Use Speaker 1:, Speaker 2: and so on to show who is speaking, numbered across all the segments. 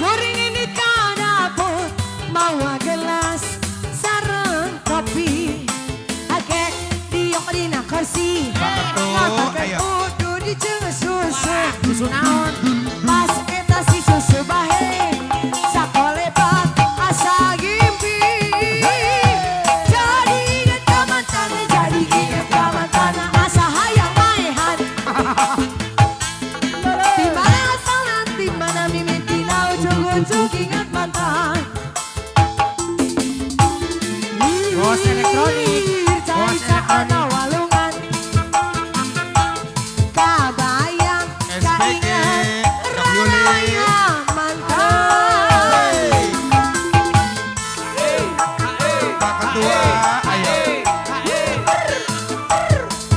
Speaker 1: Kuring ini ka dapur mawa gelas sareng kopi. Ake diok dina kursi. Ngapakan udu di jeung susu.
Speaker 2: Susu naon?
Speaker 1: Pas eta si susu bahe sakolebat asa gimpi. Jadi inget ka mantan, jadi inget ka mantan asa hayang maehan. Di mana asalna, di mana mimitina ujung-ujung inget mantan.
Speaker 2: Bos elektronik. Bos elektronik.
Speaker 1: Walungan kabayang kainget raraya mantan.
Speaker 3: Pak Ketua, ayo.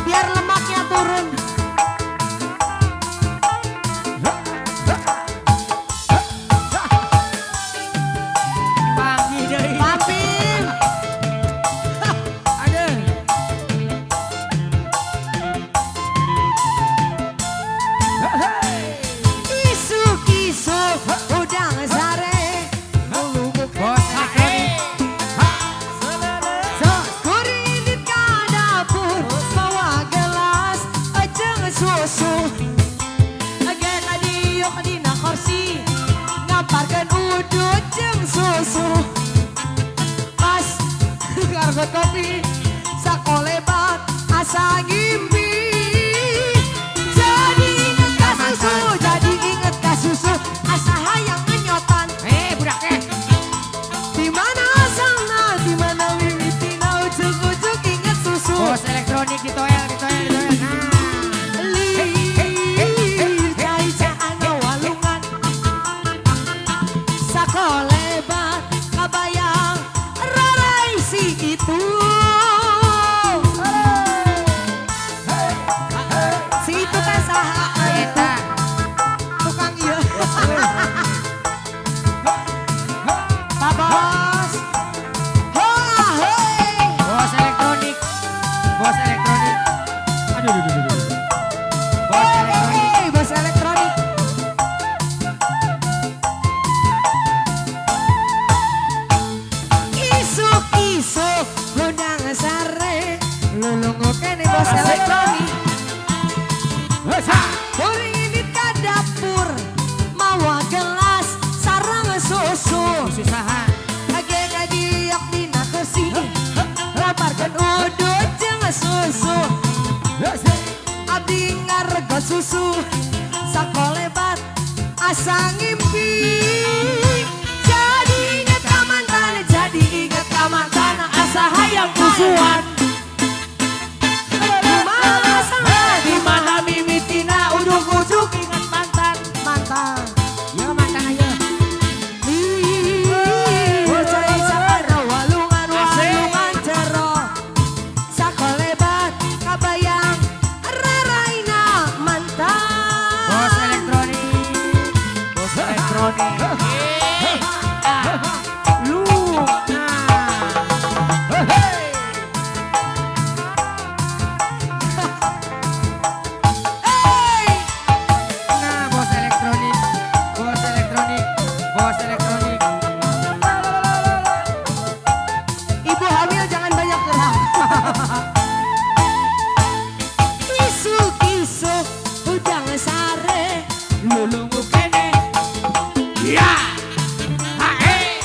Speaker 1: Biar lemaknya turun.
Speaker 2: Panggil deui.
Speaker 1: Papim.
Speaker 2: Aduh.
Speaker 1: Isuk-isuk udang sare.
Speaker 2: Bos elektronik.
Speaker 1: Kuringin ka dapur bawa gelas jeung susu. Agen adiuk dina kursi ngamparkeun udut jeung susu. Pas kargot kopi sakolebat asa gimpi. Jadi inget ka susu, jadi inget ka susu asa hayang ngenyotan.
Speaker 2: Budak teh.
Speaker 1: Di mana asalna, di mana mimitina ujung-ujung inget susu.
Speaker 2: Bos elektronik ditoel. Nah.
Speaker 1: Lir cai caana walungan sakolebat kabayang rarai si itu. Si itu teh saha?
Speaker 2: Eta.
Speaker 1: Tukang ieu. Pak Bos. Hola hei.
Speaker 2: Bos elektronik. Bos elektronik. Aduh. Bos elektronik.
Speaker 1: Hei, bos elektronik. Isuk-isuk udang sare lulungu kene bos elektronik. Kuring ini ka dapur mawa gelas sareng susu.
Speaker 2: Susaha.
Speaker 1: Age kadiok dina kursi laparkeun udut jeung susu. Abdi ngaregot susu sakolebat asa ngimpi. Jadi inget ka mantan, jadi inget ka mantan asa hayang kusuan. Di mana asalna, di mana mimitina ujung-ujung inget mantan.
Speaker 2: Ya mantan aja.
Speaker 1: Cai caana walungan jero sakolebat kabayang raraina mantan.
Speaker 2: Bos elektronik. Bos elektronik. Lu.
Speaker 1: Hey!
Speaker 2: Nah, bos elektronik. Bos elektronik. Bos elektronik.
Speaker 1: Ibu hamil jangan banyak gerak. Isuk-isuk udang sare
Speaker 2: Lulungu kene. Ya.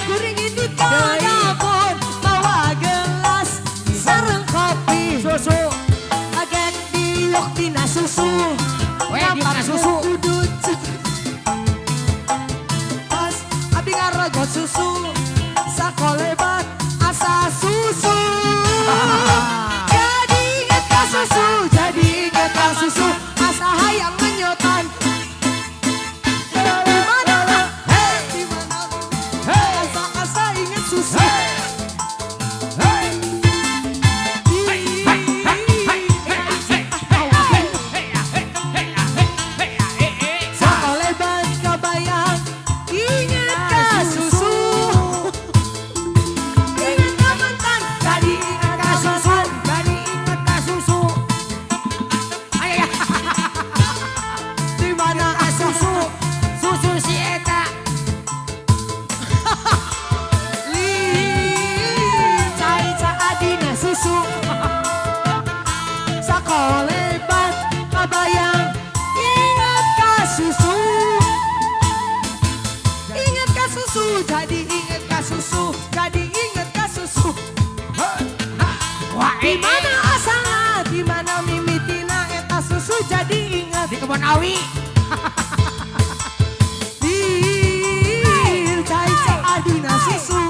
Speaker 1: kuring ini ka dapur bawa gelas sareng kopi.
Speaker 2: Susu.
Speaker 1: Agen diuk dina susu.
Speaker 2: Weh, diuk dina susu.
Speaker 1: Udut. Pas abdi ngaregot susu sakolebat asa susu. Jadi inget ka susu, jadi inget ka susu asa hayang menyotan.
Speaker 2: kebun awi.
Speaker 1: Dir cai adina susu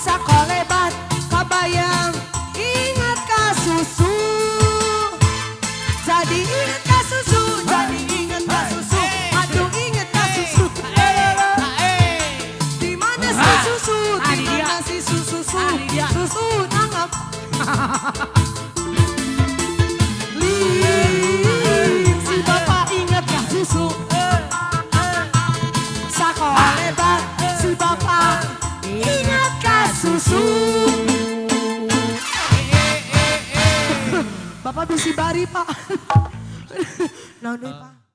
Speaker 1: sakolebat kabayang ingat ka susu jadi ingat ka susu jadi ingat ka susu aduh ingat ka susu di mana si susu di mana si susu susu nanggap si bapak ingat ka susu sakolebat si bapak ingat ka susu bapak bisi bari pak nah, pak